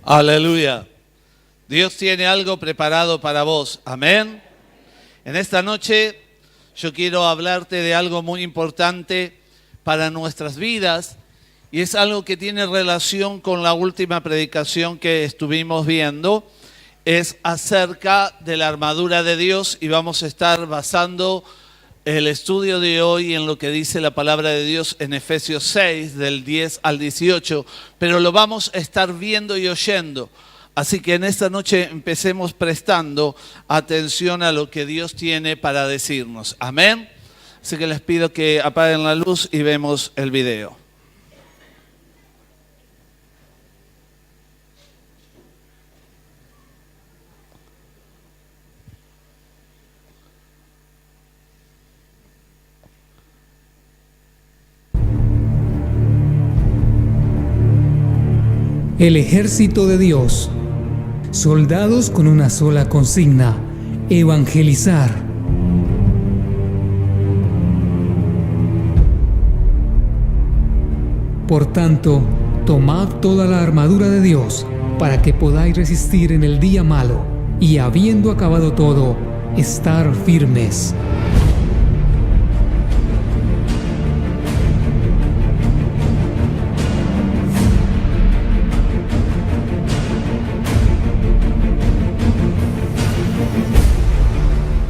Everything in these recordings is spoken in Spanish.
Aleluya. Dios tiene algo preparado para vos. Amén. En esta noche yo quiero hablarte de algo muy importante para nuestras vidas y es algo que tiene relación con la última predicación que estuvimos viendo. Es acerca de la armadura de Dios y vamos a estar basando el estudio de hoy en lo que dice la palabra de Dios en Efesios 6, del 10 al 18, pero lo vamos a estar viendo y oyendo. Así que en esta noche empecemos prestando atención a lo que Dios tiene para decirnos. Amén. Así que les pido que apaguen la luz y vemos el video. El ejército de Dios. Soldados con una sola consigna: evangelizar. Por tanto, tomad toda la armadura de Dios para que podáis resistir en el día malo y, habiendo acabado todo, estar firmes.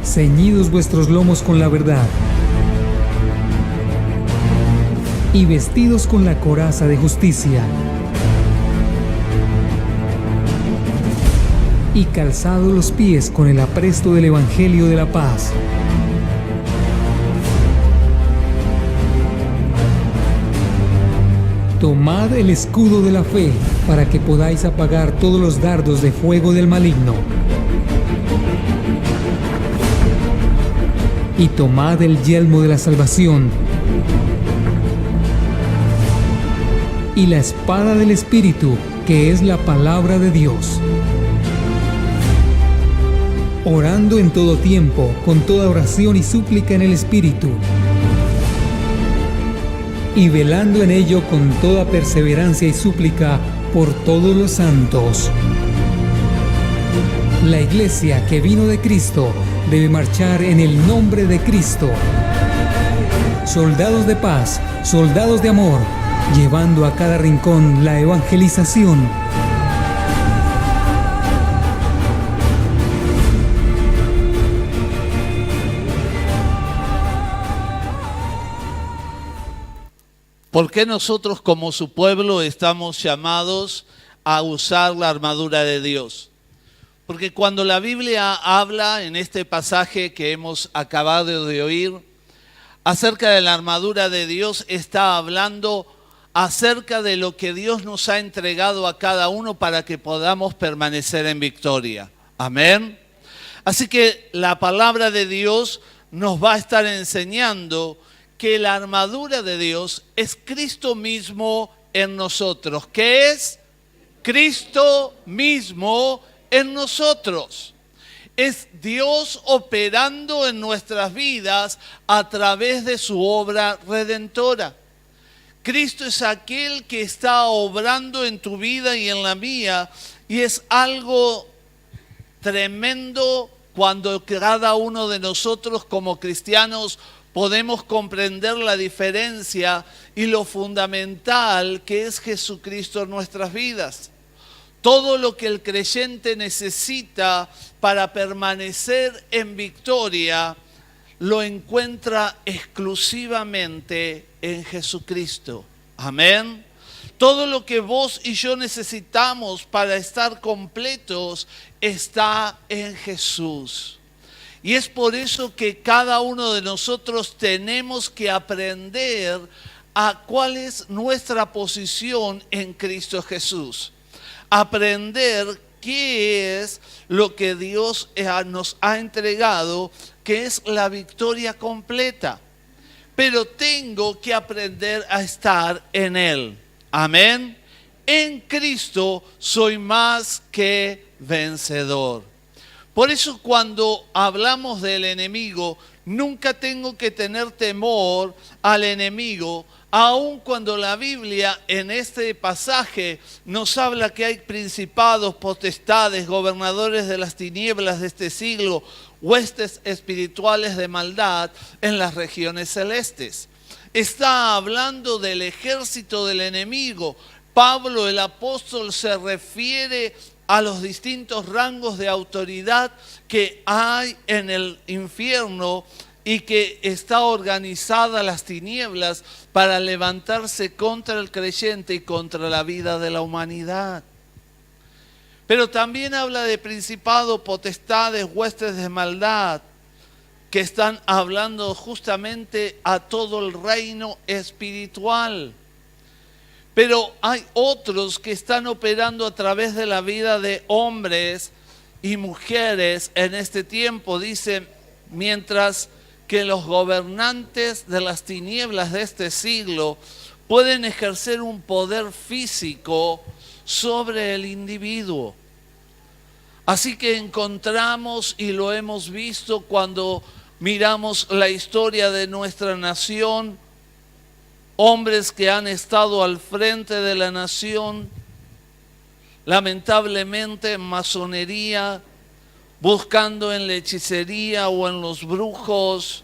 Ceñidos vuestros lomos con la verdad y vestidos con la coraza de justicia y calzados los pies con el apresto del evangelio de la paz. Tomad el escudo de la fe para que podáis apagar todos los dardos de fuego del maligno. Y tomad el yelmo de la salvación y la espada del Espíritu, que es la palabra de Dios. Orando en todo tiempo, con toda oración y súplica en el Espíritu, y velando en ello con toda perseverancia y súplica por todos los santos. La iglesia que vino de Cristo debe marchar en el nombre de Cristo. Soldados de paz, soldados de amor, llevando a cada rincón la evangelización. ¿Por qué nosotros como su pueblo estamos llamados a usar la armadura de Dios? Porque cuando la Biblia habla en este pasaje que hemos acabado de oír acerca de la armadura de Dios, está hablando acerca de lo que Dios nos ha entregado a cada uno para que podamos permanecer en victoria. Amén. Así que la palabra de Dios nos va a estar enseñando que la armadura de Dios es Cristo mismo en nosotros. ¿Qué es? Cristo mismo en nosotros. Es Dios operando en nuestras vidas a través de su obra redentora. Cristo es aquel que está obrando en tu vida y en la mía, y es algo tremendo cuando cada uno de nosotros como cristianos podemos comprender la diferencia y lo fundamental que es Jesucristo en nuestras vidas. Todo lo que el creyente necesita para permanecer en victoria lo encuentra exclusivamente en Jesucristo. Amén. Todo lo que vos y yo necesitamos para estar completos está en Jesús. Y es por eso que cada uno de nosotros tenemos que aprender a cuál es nuestra posición en Cristo Jesús. Aprender qué es lo que Dios nos ha entregado, que es la victoria completa. Pero tengo que aprender a estar en Él. Amén. En Cristo soy más que vencedor. Por eso cuando hablamos del enemigo, nunca tengo que tener temor al enemigo, Aun cuando la Biblia en este pasaje nos habla que hay principados, potestades, gobernadores de las tinieblas de este siglo, huestes espirituales de maldad en las regiones celestes. Está hablando del ejército del enemigo. Pablo el apóstol se refiere a los distintos rangos de autoridad que hay en el infierno y que está organizada las tinieblas para levantarse contra el creyente y contra la vida de la humanidad. Pero también habla de principados, potestades, huestes de maldad, que están hablando justamente a todo el reino espiritual. Pero hay otros que están operando a través de la vida de hombres y mujeres en este tiempo. Dice, mientras que los gobernantes de las tinieblas de este siglo pueden ejercer un poder físico sobre el individuo. Así que encontramos y lo hemos visto cuando miramos la historia de nuestra nación, hombres que han estado al frente de la nación, lamentablemente en masonería, buscando en la hechicería o en los brujos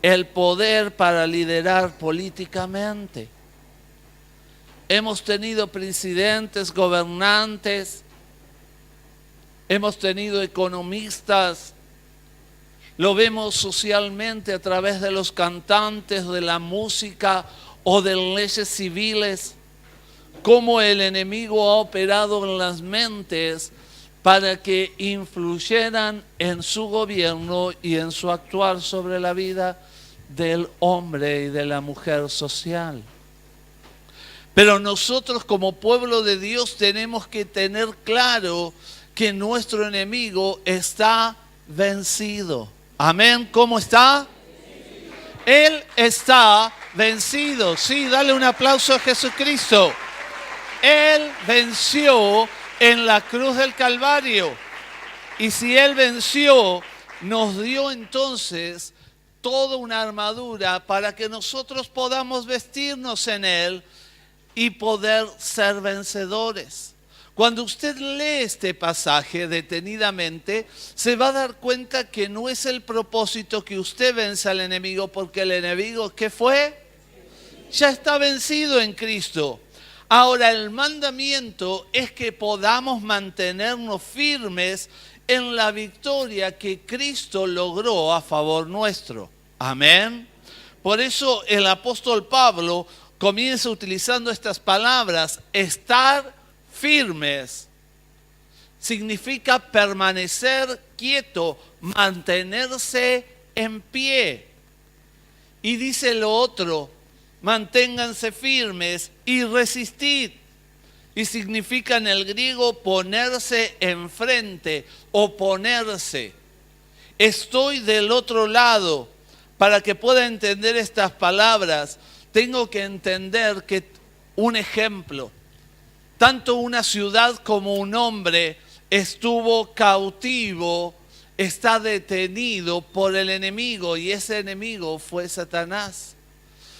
el poder para liderar políticamente. Hemos tenido presidentes, gobernantes, hemos tenido economistas, lo vemos socialmente a través de los cantantes, de la música o de leyes civiles, cómo el enemigo ha operado en las mentes para que influyeran en su gobierno y en su actuar sobre la vida del hombre y de la mujer social. Pero nosotros como pueblo de Dios tenemos que tener claro que nuestro enemigo está vencido. Amén. ¿Cómo está? Él está vencido. Sí, dale un aplauso a Jesucristo. Él venció en la cruz del Calvario. Y si Él venció, nos dio entonces toda una armadura para que nosotros podamos vestirnos en Él y poder ser vencedores. Cuando usted lee este pasaje detenidamente, se va a dar cuenta que no es el propósito que usted venza al enemigo, porque el enemigo, ¿qué fue? Ya está vencido en Cristo. Ahora, el mandamiento es que podamos mantenernos firmes en la victoria que Cristo logró a favor nuestro. Amén. Por eso el apóstol Pablo comienza utilizando estas palabras: estar firmes significa permanecer quieto, mantenerse en pie. Y dice lo otro: manténganse firmes y resistid. Y significa en el griego ponerse enfrente, oponerse. Estoy del otro lado. Para que pueda entender estas palabras, tengo que entender que un ejemplo, tanto una ciudad como un hombre estuvo cautivo, está detenido por el enemigo, y ese enemigo fue Satanás.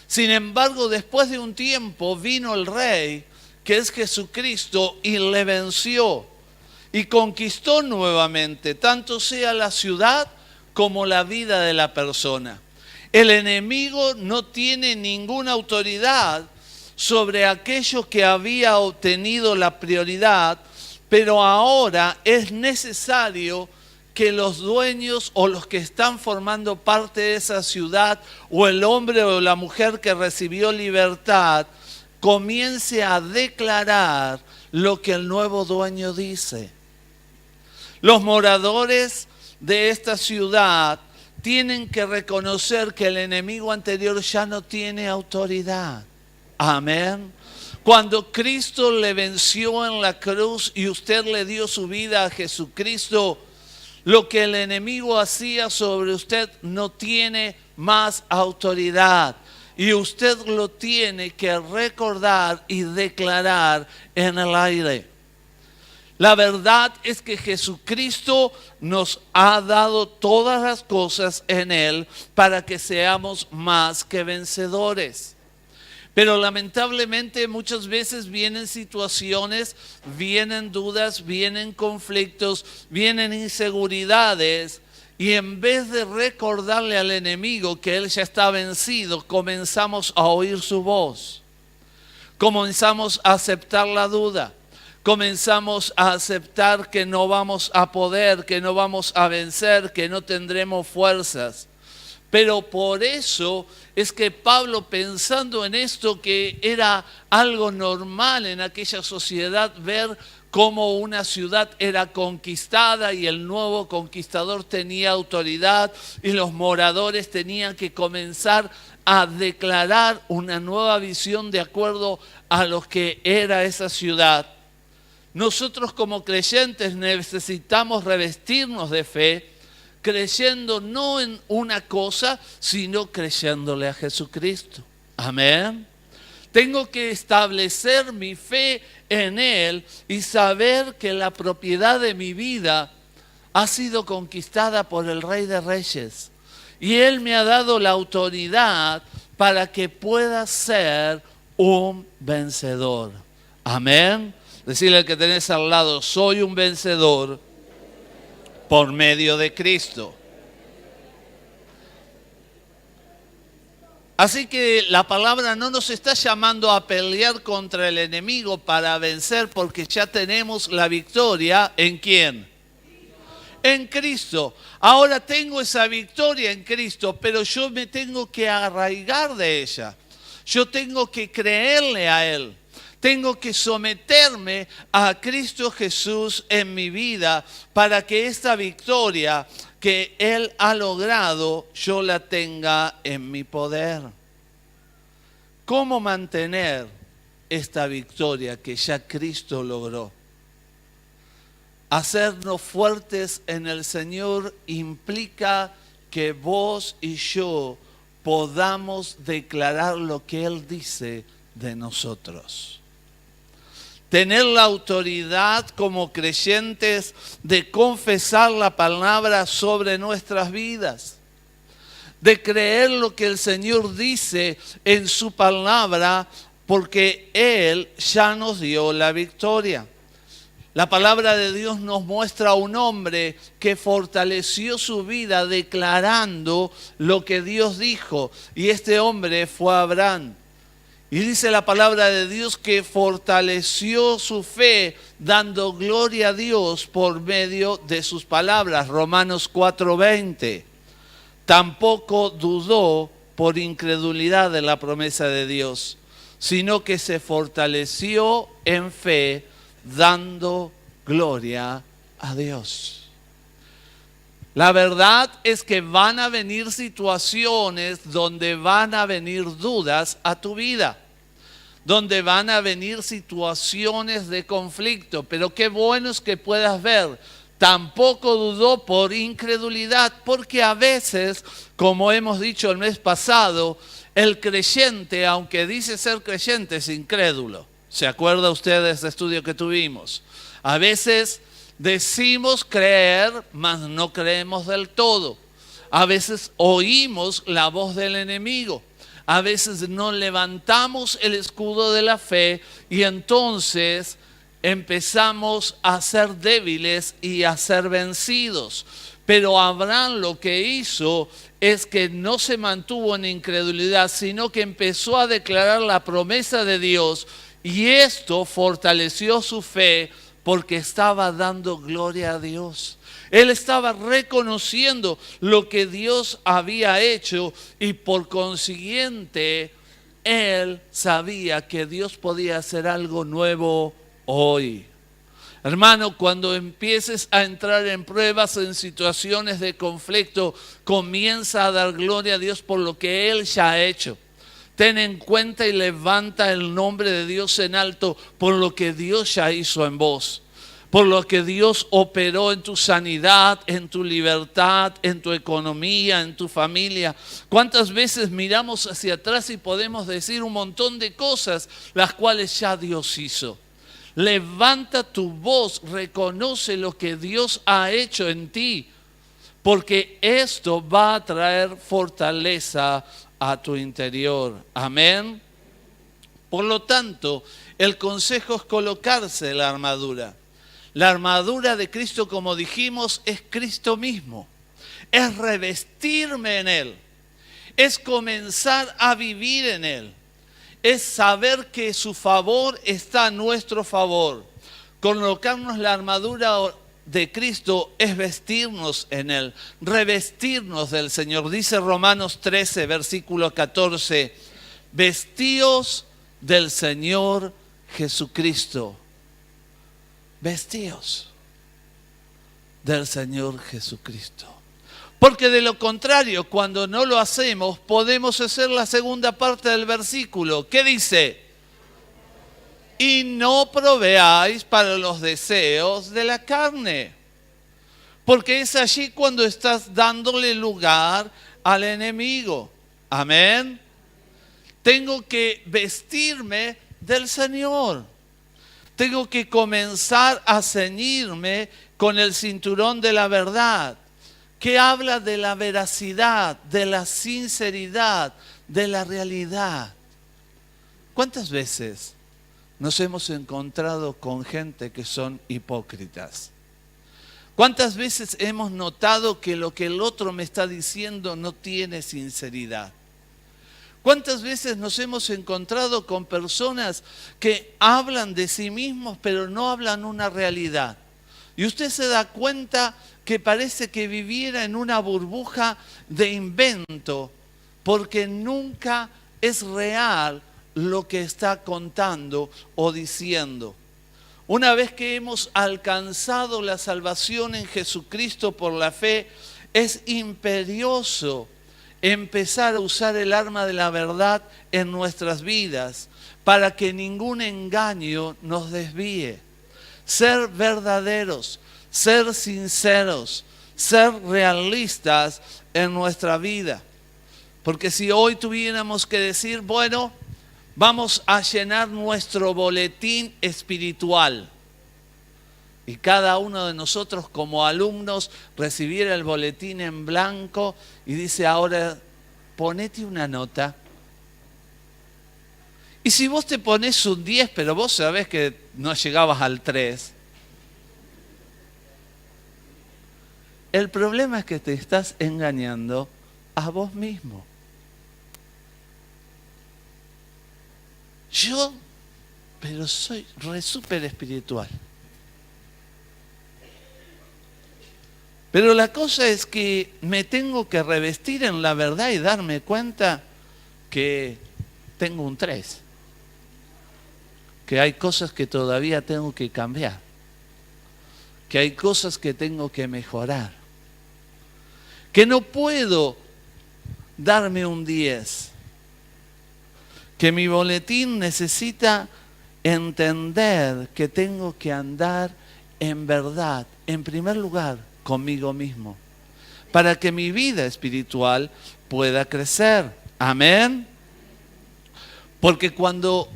Sin embargo, después de un tiempo vino el rey, que es Jesucristo, y le venció y conquistó nuevamente, tanto sea la ciudad como la vida de la persona. El enemigo no tiene ninguna autoridad sobre aquello que había obtenido la prioridad, pero ahora es necesario que los dueños o los que están formando parte de esa ciudad, o el hombre o la mujer que recibió libertad, comience a declarar lo que el nuevo dueño dice. Los moradores de esta ciudad tienen que reconocer que el enemigo anterior ya no tiene autoridad. Amén. Cuando Cristo le venció en la cruz y usted le dio su vida a Jesucristo, lo que el enemigo hacía sobre usted no tiene más autoridad. Y usted lo tiene que recordar y declarar en el aire. La verdad es que Jesucristo nos ha dado todas las cosas en Él para que seamos más que vencedores. Pero lamentablemente muchas veces vienen situaciones, vienen dudas, vienen conflictos, vienen inseguridades. Y en vez de recordarle al enemigo que él ya está vencido, comenzamos a oír su voz. Comenzamos a aceptar la duda. Comenzamos a aceptar que no vamos a poder, que no vamos a vencer, que no tendremos fuerzas. Pero por eso es que Pablo, pensando en esto, que era algo normal en aquella sociedad, ver cómo una ciudad era conquistada y el nuevo conquistador tenía autoridad y los moradores tenían que comenzar a declarar una nueva visión de acuerdo a lo que era esa ciudad. Nosotros como creyentes necesitamos revestirnos de fe, creyendo no en una cosa, sino creyéndole a Jesucristo. Amén. Tengo que establecer mi fe en Él y saber que la propiedad de mi vida ha sido conquistada por el Rey de Reyes. Y Él me ha dado la autoridad para que pueda ser un vencedor. Amén. Decirle al que tenés al lado, soy un vencedor por medio de Cristo. Así que la palabra no nos está llamando a pelear contra el enemigo para vencer, porque ya tenemos la victoria. ¿En quién? En Cristo. Ahora tengo esa victoria en Cristo, pero yo me tengo que arraigar de ella. Yo tengo que creerle a Él. Tengo que someterme a Cristo Jesús en mi vida para que esta victoria que Él ha logrado, yo la tenga en mi poder. ¿Cómo mantener esta victoria que ya Cristo logró? Hacernos fuertes en el Señor implica que vos y yo podamos declarar lo que Él dice de nosotros. Tener la autoridad como creyentes de confesar la palabra sobre nuestras vidas. De creer lo que el Señor dice en su palabra, porque Él ya nos dio la victoria. La palabra de Dios nos muestra a un hombre que fortaleció su vida declarando lo que Dios dijo. Y este hombre fue Abraham. Y dice la palabra de Dios que fortaleció su fe dando gloria a Dios por medio de sus palabras. Romanos 4:20. Tampoco dudó por incredulidad de la promesa de Dios, sino que se fortaleció en fe dando gloria a Dios. La verdad es que van a venir situaciones donde van a venir dudas a tu vida, donde van a venir situaciones de conflicto, pero qué bueno es que puedas ver, tampoco dudó por incredulidad, porque a veces, como hemos dicho el mes pasado, el creyente, aunque dice ser creyente, es incrédulo. ¿Se acuerda usted de ese estudio que tuvimos? A veces decimos creer, mas no creemos del todo. A veces oímos la voz del enemigo. A veces no levantamos el escudo de la fe y entonces empezamos a ser débiles y a ser vencidos. Pero Abraham lo que hizo es que no se mantuvo en incredulidad, sino que empezó a declarar la promesa de Dios y esto fortaleció su fe porque estaba dando gloria a Dios. Él estaba reconociendo lo que Dios había hecho y por consiguiente él sabía que Dios podía hacer algo nuevo hoy. Hermano, cuando empieces a entrar en pruebas, en situaciones de conflicto, comienza a dar gloria a Dios por lo que Él ya ha hecho. Ten en cuenta y levanta el nombre de Dios en alto por lo que Dios ya hizo en vos. Por lo que Dios operó en tu sanidad, en tu libertad, en tu economía, en tu familia. ¿Cuántas veces miramos hacia atrás y podemos decir un montón de cosas las cuales ya Dios hizo? Levanta tu voz, reconoce lo que Dios ha hecho en ti, porque esto va a traer fortaleza a tu interior. Amén. Por lo tanto, el consejo es colocarse la armadura. La armadura de Cristo, como dijimos, es Cristo mismo. Es revestirme en Él. Es comenzar a vivir en Él. Es saber que su favor está a nuestro favor. Colocarnos la armadura de Cristo es vestirnos en Él, revestirnos del Señor. Dice Romanos 13, versículo 14, vestíos del Señor Jesucristo. Vestíos del Señor Jesucristo. Porque de lo contrario, cuando no lo hacemos, podemos hacer la segunda parte del versículo. ¿Qué dice? Y no proveáis para los deseos de la carne. Porque es allí cuando estás dándole lugar al enemigo. Amén. Tengo que vestirme del Señor. Tengo que comenzar a ceñirme con el cinturón de la verdad, que habla de la veracidad, de la sinceridad, de la realidad. ¿Cuántas veces nos hemos encontrado con gente que son hipócritas? ¿Cuántas veces hemos notado que lo que el otro me está diciendo no tiene sinceridad? ¿Cuántas veces nos hemos encontrado con personas que hablan de sí mismos pero no hablan una realidad? Y usted se da cuenta que parece que viviera en una burbuja de invento, porque nunca es real lo que está contando o diciendo. Una vez que hemos alcanzado la salvación en Jesucristo por la fe, es imperioso empezar a usar el arma de la verdad en nuestras vidas para que ningún engaño nos desvíe. Ser verdaderos, ser sinceros, ser realistas en nuestra vida. Porque si hoy tuviéramos que decir, bueno, vamos a llenar nuestro boletín espiritual, y cada uno de nosotros como alumnos recibiera el boletín en blanco y dice, ahora ponete una nota. Y si vos te pones un 10, pero vos sabés que no llegabas al 3, el problema es que te estás engañando a vos mismo. Pero soy súper espiritual. Pero la cosa es que me tengo que revestir en la verdad y darme cuenta que tengo un 3. Que hay cosas que todavía tengo que cambiar. Que hay cosas que tengo que mejorar. Que no puedo darme un 10. Que mi boletín necesita entender que tengo que andar en verdad, en primer lugar, conmigo mismo, para que mi vida espiritual pueda crecer. Amén. Porque cuando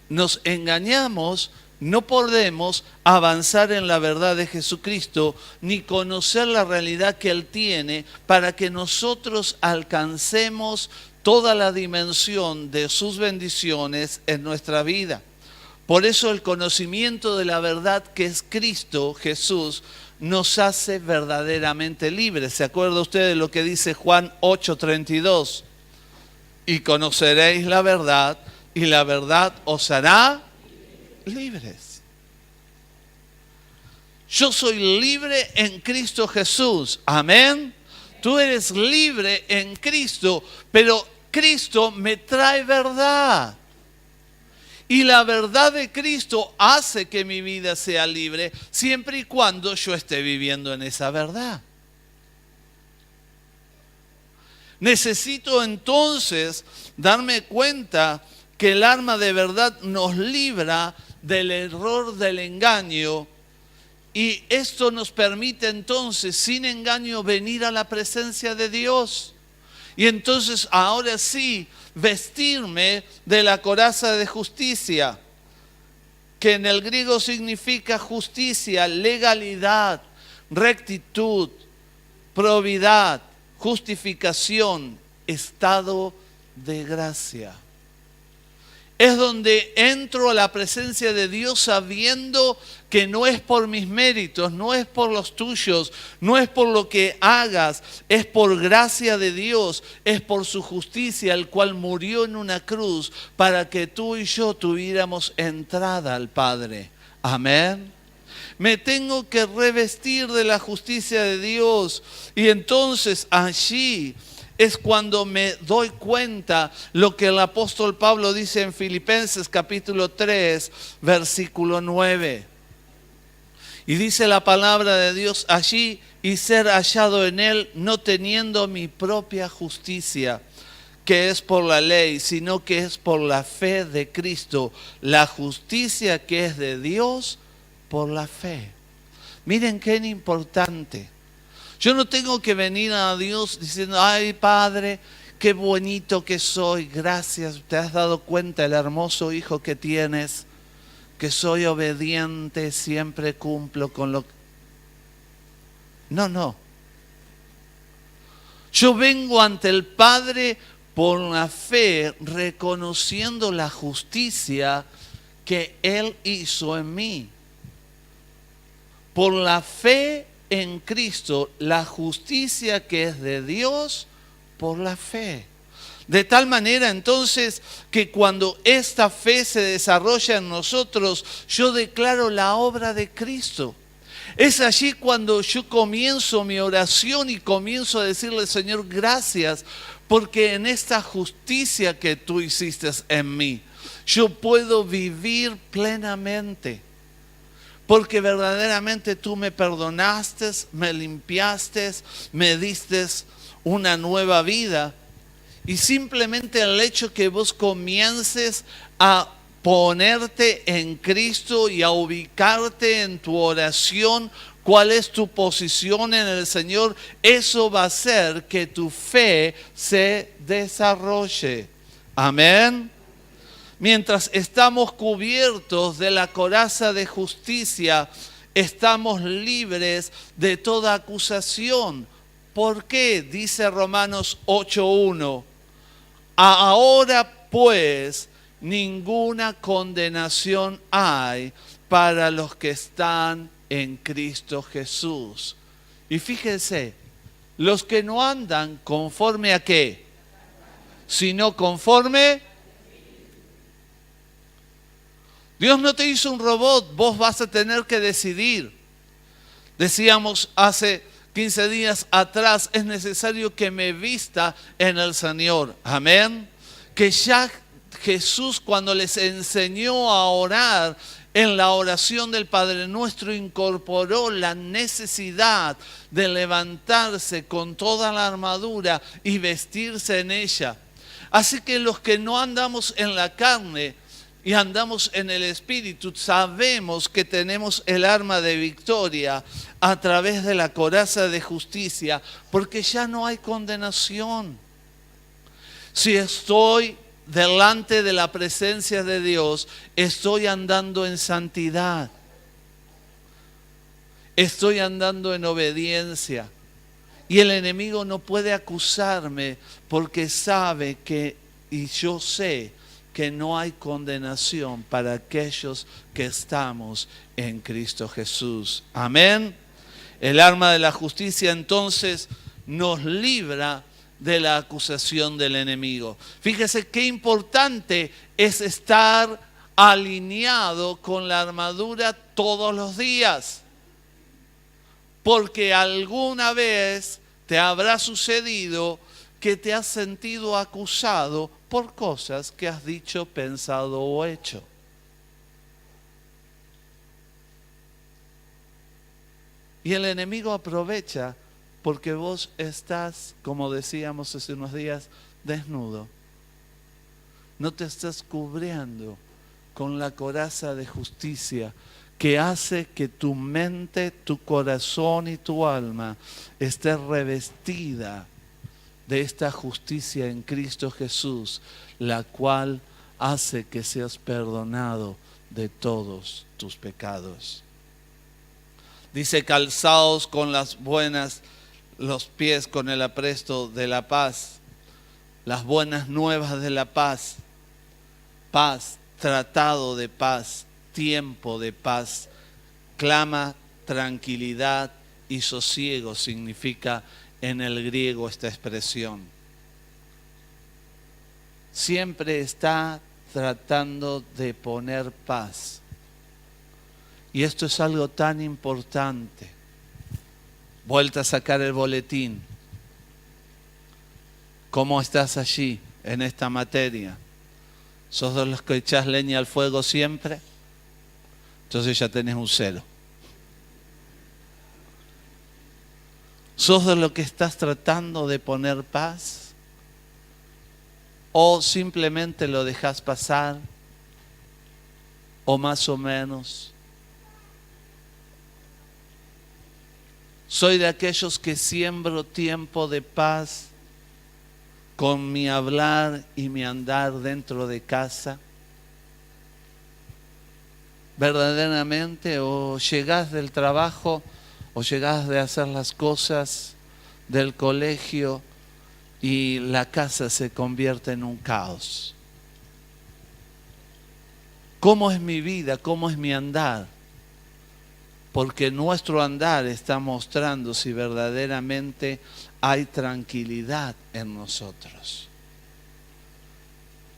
nos engañamos, no podemos avanzar en la verdad de Jesucristo, ni conocer la realidad que Él tiene, para que nosotros alcancemos toda la dimensión de sus bendiciones en nuestra vida. Por eso el conocimiento de la verdad que es Cristo Jesús nos hace verdaderamente libres. ¿Se acuerda usted de lo que dice Juan 8:32? Y conoceréis la verdad, y la verdad os hará libres. Yo soy libre en Cristo Jesús. Amén. Tú eres libre en Cristo, pero Cristo me trae verdad. Y la verdad de Cristo hace que mi vida sea libre, siempre y cuando yo esté viviendo en esa verdad. Necesito entonces darme cuenta que el arma de verdad nos libra del error del engaño, y esto nos permite entonces, sin engaño, venir a la presencia de Dios. Y entonces ahora sí, vestirme de la coraza de justicia, que en el griego significa justicia, legalidad, rectitud, probidad, justificación, estado de gracia. Es donde entro a la presencia de Dios sabiendo que no es por mis méritos, no es por los tuyos, no es por lo que hagas, es por gracia de Dios, es por su justicia, el cual murió en una cruz para que tú y yo tuviéramos entrada al Padre. Amén. Me tengo que revestir de la justicia de Dios y entonces allí es cuando me doy cuenta lo que el apóstol Pablo dice en Filipenses capítulo 3, versículo 9. Y dice la palabra de Dios allí: y ser hallado en él, no teniendo mi propia justicia, que es por la ley, sino que es por la fe de Cristo, la justicia que es de Dios por la fe. Miren qué importante. Yo no tengo que venir a Dios diciendo: ay, Padre, qué bonito que soy, gracias, te has dado cuenta el hermoso hijo que tienes, que soy obediente, siempre cumplo con lo que... No. Yo vengo ante el Padre por la fe, reconociendo la justicia que Él hizo en mí. Por la fe en Cristo, la justicia que es de Dios por la fe. De tal manera entonces que cuando esta fe se desarrolla en nosotros, yo declaro la obra de Cristo. Es allí cuando yo comienzo mi oración y comienzo a decirle: Señor, gracias, porque en esta justicia que tú hiciste en mí, yo puedo vivir plenamente. Porque verdaderamente tú me perdonaste, me limpiaste, me diste una nueva vida. Y simplemente el hecho que vos comiences a ponerte en Cristo y a ubicarte en tu oración, cuál es tu posición en el Señor, eso va a hacer que tu fe se desarrolle. Amén. Mientras estamos cubiertos de la coraza de justicia, estamos libres de toda acusación. ¿Por qué? Dice Romanos 8:1. Ahora pues, ninguna condenación hay para los que están en Cristo Jesús. Y fíjense, los que no andan conforme a qué, sino conforme... Dios no te hizo un robot, vos vas a tener que decidir. Decíamos hace 15 días atrás, es necesario que me vista en el Señor. Amén. Que ya Jesús, cuando les enseñó a orar en la oración del Padre Nuestro, incorporó la necesidad de levantarse con toda la armadura y vestirse en ella. Así que los que no andamos en la carne y andamos en el Espíritu, sabemos que tenemos el arma de victoria a través de la coraza de justicia, porque ya no hay condenación. Si estoy delante de la presencia de Dios, estoy andando en santidad. Estoy andando en obediencia. Y el enemigo no puede acusarme porque sabe que, y yo sé, que no hay condenación para aquellos que estamos en Cristo Jesús. Amén. El arma de la justicia entonces nos libra de la acusación del enemigo. Fíjese qué importante es estar alineado con la armadura todos los días. Porque alguna vez te habrá sucedido que te has sentido acusado por cosas que has dicho, pensado o hecho. Y el enemigo aprovecha porque vos estás, como decíamos hace unos días, desnudo. No te estás cubriendo con la coraza de justicia que hace que tu mente, tu corazón y tu alma esté revestida de esta justicia en Cristo Jesús, la cual hace que seas perdonado de todos tus pecados. Dice: calzaos con las buenas, los pies con el apresto de la paz, las buenas nuevas de la paz. paz, tratado de paz, tiempo de paz. Clama tranquilidad y sosiego significa en el griego esta expresión. Siempre está tratando de poner paz. Y esto es algo tan importante. Vuelta a sacar el boletín. ¿Cómo estás allí en esta materia? ¿Sos de los que echás leña al fuego siempre? Entonces ya tenés un 0. ¿Sos de los que estás tratando de poner paz? ¿O simplemente lo dejás pasar? ¿O más o menos? Soy de aquellos que siembro tiempo de paz con mi hablar y mi andar dentro de casa. Verdaderamente, o llegás del trabajo o llegás de hacer las cosas del colegio y la casa se convierte en un caos. ¿Cómo es mi vida? ¿Cómo es mi andar? Porque nuestro andar está mostrando si verdaderamente hay tranquilidad en nosotros.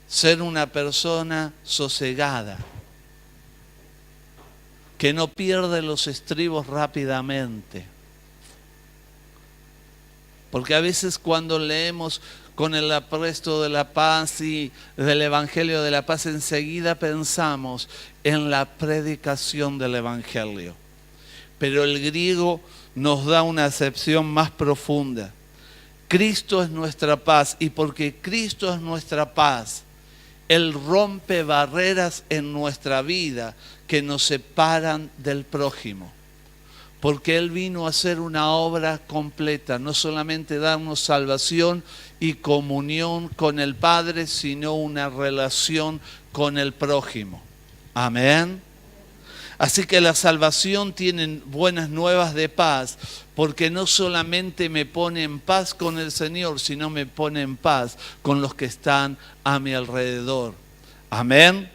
Ser una persona sosegada, que no pierde los estribos rápidamente. Porque a veces cuando leemos con el apresto de la paz y del Evangelio de la paz, enseguida pensamos en la predicación del Evangelio. Pero el griego nos da una acepción más profunda. Cristo es nuestra paz, y porque Cristo es nuestra paz, Él rompe barreras en nuestra vida que nos separan del prójimo. Porque Él vino a hacer una obra completa, no solamente darnos salvación y comunión con el Padre, sino una relación con el prójimo. Amén. Así que la salvación tiene buenas nuevas de paz, porque no solamente me pone en paz con el Señor, sino me pone en paz con los que están a mi alrededor. Amén.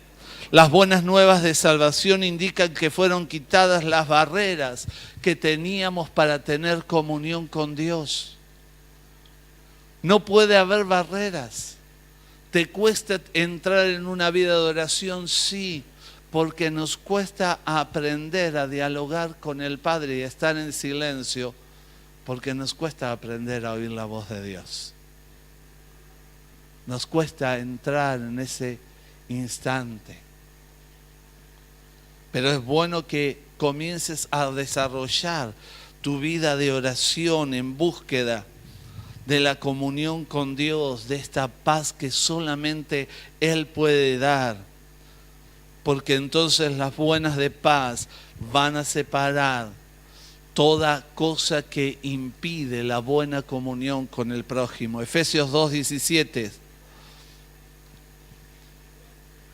Las buenas nuevas de salvación indican que fueron quitadas las barreras que teníamos para tener comunión con Dios. No puede haber barreras. ¿Te cuesta entrar en una vida de oración? Sí, porque nos cuesta aprender a dialogar con el Padre y estar en silencio, porque nos cuesta aprender a oír la voz de Dios. Nos cuesta entrar en ese instante. Pero es bueno que comiences a desarrollar tu vida de oración en búsqueda de la comunión con Dios, de esta paz que solamente Él puede dar. Porque entonces las buenas de paz van a separar toda cosa que impide la buena comunión con el prójimo. Efesios 2:17.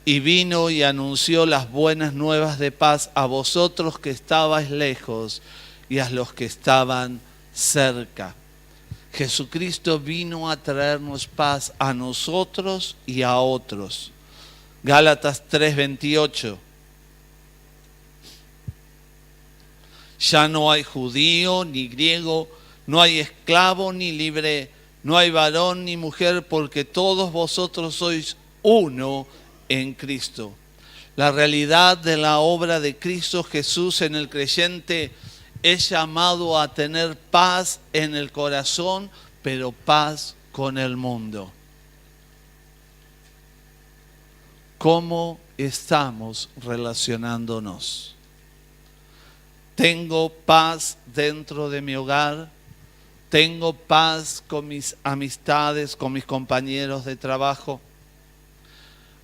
Y vino y anunció las buenas nuevas de paz a vosotros que estabais lejos y a los que estaban cerca. Jesucristo vino a traernos paz a nosotros y a otros. Gálatas 3:28. Ya no hay judío ni griego, no hay esclavo ni libre, no hay varón ni mujer, porque todos vosotros sois uno en Cristo. La realidad de la obra de Cristo Jesús en el creyente es llamado a tener paz en el corazón, pero paz con el mundo. ¿Cómo estamos relacionándonos? ¿Tengo paz dentro de mi hogar? ¿Tengo paz con mis amistades, con mis compañeros de trabajo?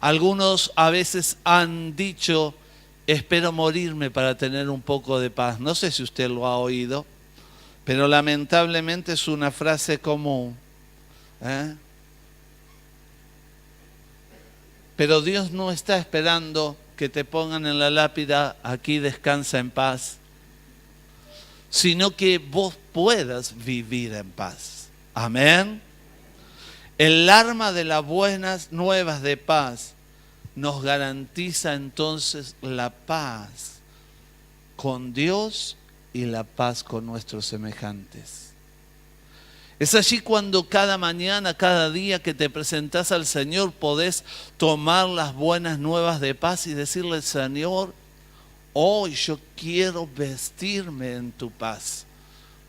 Algunos a veces han dicho, espero morirme para tener un poco de paz. No sé si usted lo ha oído, pero lamentablemente es una frase común. Pero Dios no está esperando que te pongan en la lápida, aquí descansa en paz, sino que vos puedas vivir en paz. Amén. El arma de las buenas nuevas de paz nos garantiza entonces la paz con Dios y la paz con nuestros semejantes. Es allí cuando cada mañana, cada día que te presentás al Señor, podés tomar las buenas nuevas de paz y decirle: Señor, hoy yo quiero vestirme en tu paz,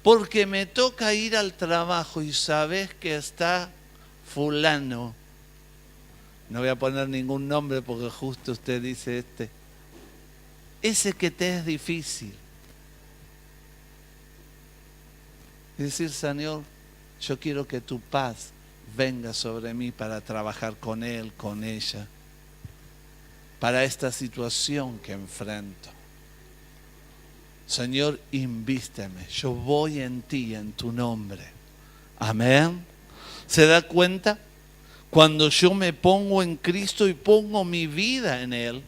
porque me toca ir al trabajo y sabes que está fulano. No voy a poner ningún nombre porque justo usted dice ese que te es difícil. Y decir: Señor, yo quiero que tu paz venga sobre mí para trabajar con él, con ella, para esta situación que enfrento. Señor, invísteme, yo voy en ti, en tu nombre. Amén. ¿Se da cuenta? Cuando yo me pongo en Cristo y pongo mi vida en Él,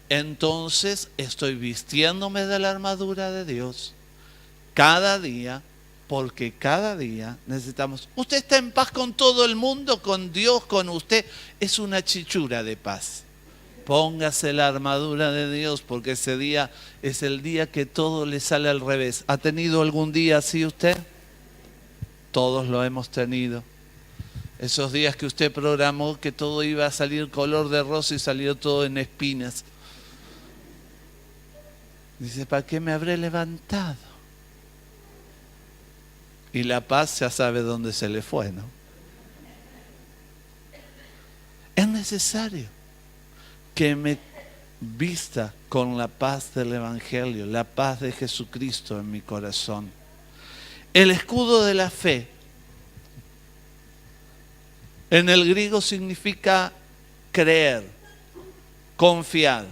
entonces estoy vistiéndome de la armadura de Dios cada día, porque cada día necesitamos. Usted está en paz con todo el mundo, con Dios, con usted. Es una chichura de paz. Póngase la armadura de Dios, porque ese día es el día que todo le sale al revés. ¿Ha tenido algún día así usted? Todos lo hemos tenido. Esos días que usted programó que todo iba a salir color de rosa y salió todo en espinas. Dice: ¿para qué me habré levantado? Y la paz ya sabe dónde se le fue, ¿no? Es necesario que me vista con la paz del Evangelio, la paz de Jesucristo en mi corazón. El escudo de la fe en el griego significa creer, confiar,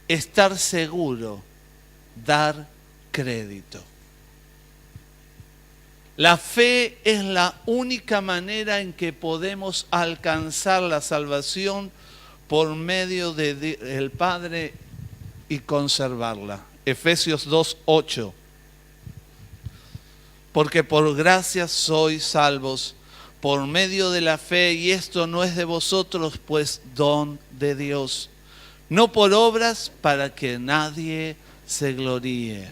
estar seguro, dar crédito. La fe es la única manera en que podemos alcanzar la salvación por medio del Padre y conservarla. Efesios 2:8. Porque por gracia sois salvos por medio de la fe, y esto no es de vosotros, pues don de Dios. No por obras, para que nadie se gloríe.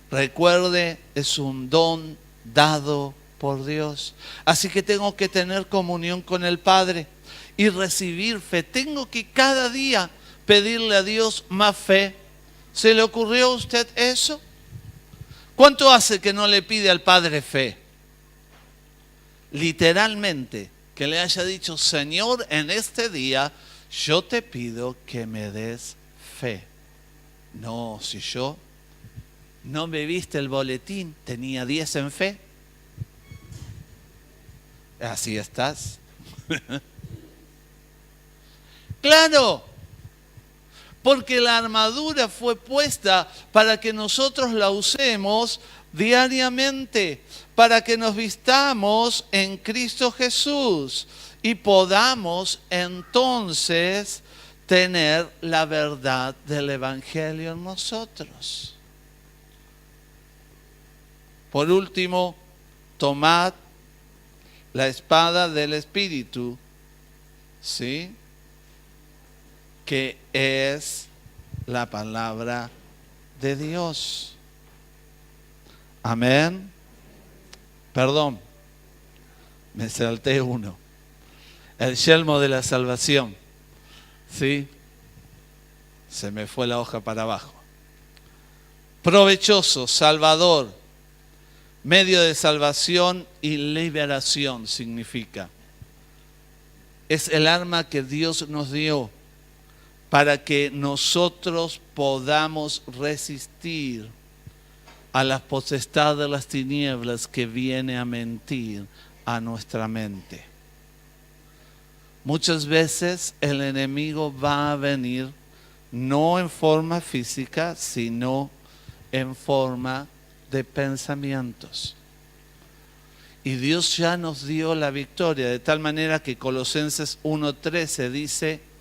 Recuerde, es un don dado por Dios. Así que tengo que tener comunión con el Padre y recibir fe. Tengo que cada día pedirle a Dios más fe. ¿Se le ocurrió a usted eso? ¿Cuánto hace que no le pide al Padre fe? Literalmente, que le haya dicho: Señor, en este día yo te pido que me des fe. No, si yo no me viste el boletín, tenía 10 en fe. Así estás. Claro, porque la armadura fue puesta para que nosotros la usemos diariamente, para que nos vistamos en Cristo Jesús y podamos entonces tener la verdad del Evangelio en nosotros. Por último, tomad la espada del Espíritu, ¿sí?, que es la palabra de Dios. Amén. Perdón, me salté uno. El yelmo de la salvación. ¿Sí? Se me fue la hoja para abajo. Provechoso, salvador, medio de salvación y liberación significa. Es el arma que Dios nos dio para que nosotros podamos resistir a las potestades de las tinieblas que viene a mentir a nuestra mente. Muchas veces el enemigo va a venir no en forma física, sino en forma de pensamientos. Y Dios ya nos dio la victoria, de tal manera que Colosenses 1:13 dice: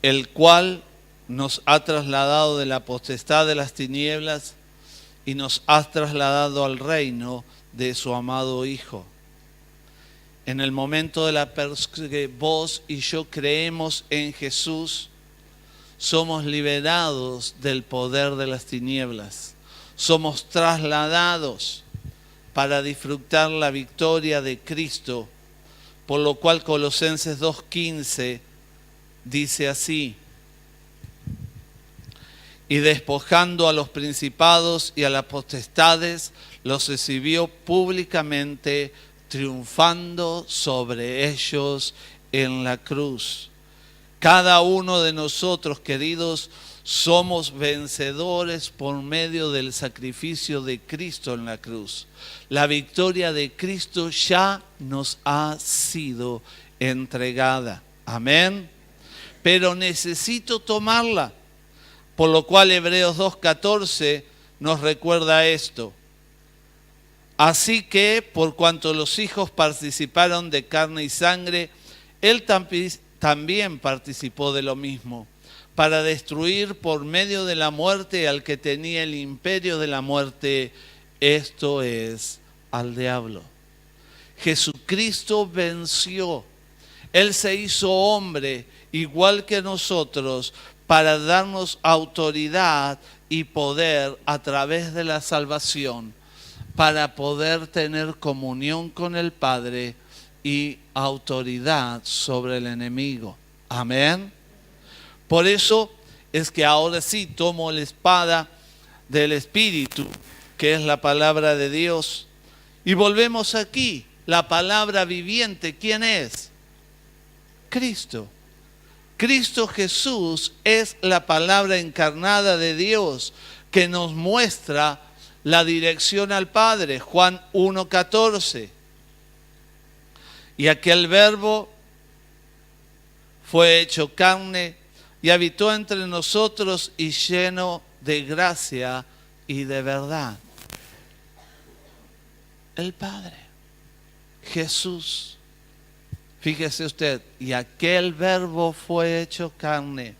el cual nos ha trasladado de la potestad de las tinieblas y nos ha trasladado al reino de su amado Hijo, en el momento de que vos y yo creemos en Jesús, somos liberados del poder de las tinieblas. Somos trasladados para disfrutar la victoria de Cristo, por lo cual Colosenses 2:15 dice así: y despojando a los principados y a las potestades, los exhibió públicamente, triunfando sobre ellos en la cruz. Cada uno de nosotros, queridos, somos vencedores por medio del sacrificio de Cristo en la cruz. La victoria de Cristo ya nos ha sido entregada. Amén. Pero necesito tomarla. Por lo cual Hebreos 2:14 nos recuerda esto. Así que, por cuanto los hijos participaron de carne y sangre, él también participó de lo mismo, para destruir por medio de la muerte al que tenía el imperio de la muerte, esto es, al diablo. Jesucristo venció. Él se hizo hombre, igual que nosotros, para darnos autoridad y poder a través de la salvación, para poder tener comunión con el Padre y autoridad sobre el enemigo. Amén. Por eso es que ahora sí tomo la espada del Espíritu, que es la palabra de Dios. Y volvemos aquí, la palabra viviente, ¿quién es? Cristo. Cristo Jesús es la palabra encarnada de Dios que nos muestra la dirección al Padre. Juan 1:14. Y aquel verbo fue hecho carne y habitó entre nosotros y lleno de gracia y de verdad. El Padre, Jesús. Fíjese usted, y aquel verbo fue hecho carne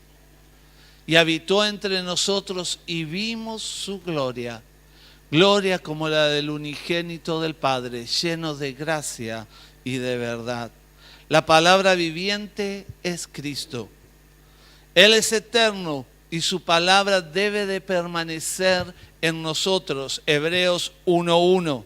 y habitó entre nosotros y vimos su gloria, gloria como la del unigénito del Padre, lleno de gracia y de verdad. La palabra viviente es Cristo. Él es eterno y su palabra debe de permanecer en nosotros. Hebreos 1:1.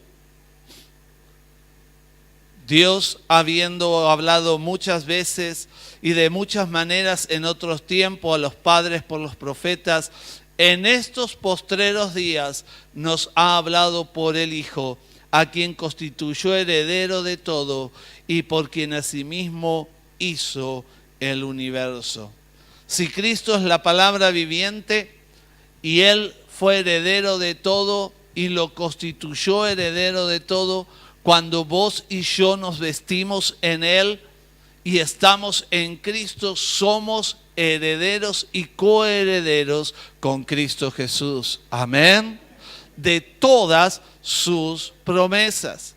Dios, habiendo hablado muchas veces y de muchas maneras en otros tiempos a los padres por los profetas, en estos postreros días nos ha hablado por el Hijo, a quien constituyó heredero de todo y por quien asimismo hizo el universo. Si Cristo es la palabra viviente y Él fue heredero de todo y lo constituyó heredero de todo, cuando vos y yo nos vestimos en Él y estamos en Cristo, somos herederos y coherederos con Cristo Jesús. Amén. De todas sus promesas.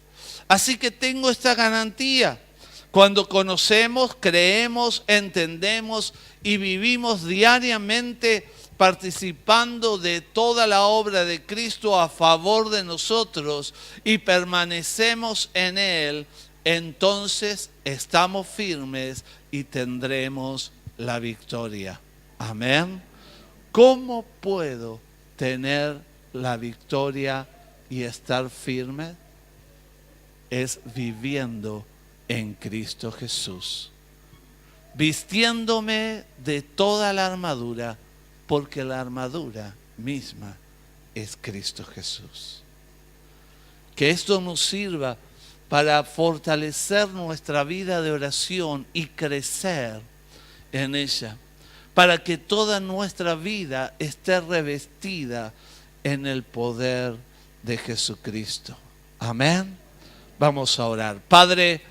Así que tengo esta garantía. Cuando conocemos, creemos, entendemos y vivimos diariamente participando de toda la obra de Cristo a favor de nosotros y permanecemos en Él, entonces estamos firmes y tendremos la victoria. Amén. ¿Cómo puedo tener la victoria y estar firme? Es viviendo en Cristo Jesús, vistiéndome de toda la armadura, porque la armadura misma es Cristo Jesús. Que esto nos sirva para fortalecer nuestra vida de oración y crecer en ella, para que toda nuestra vida esté revestida en el poder de Jesucristo. Amén. Vamos a orar. Padre,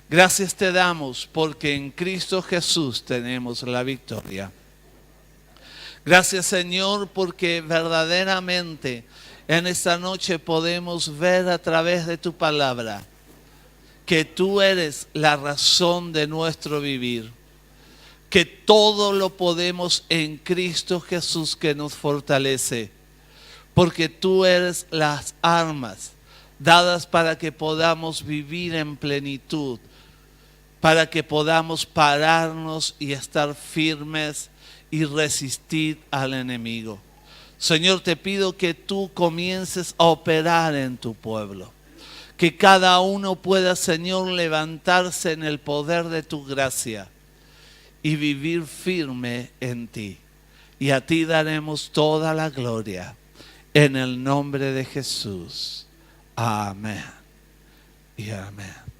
gracias te damos porque en Cristo Jesús tenemos la victoria. Gracias, Señor, porque verdaderamente en esta noche podemos ver a través de tu palabra que tú eres la razón de nuestro vivir, que todo lo podemos en Cristo Jesús que nos fortalece, porque tú eres las armas dadas para que podamos vivir en plenitud, para que podamos pararnos y estar firmes y resistir al enemigo. Señor, te pido que tú comiences a operar en tu pueblo. Que cada uno pueda, Señor, levantarse en el poder de tu gracia y vivir firme en ti. Y a ti daremos toda la gloria. En el nombre de Jesús. Amén y amén.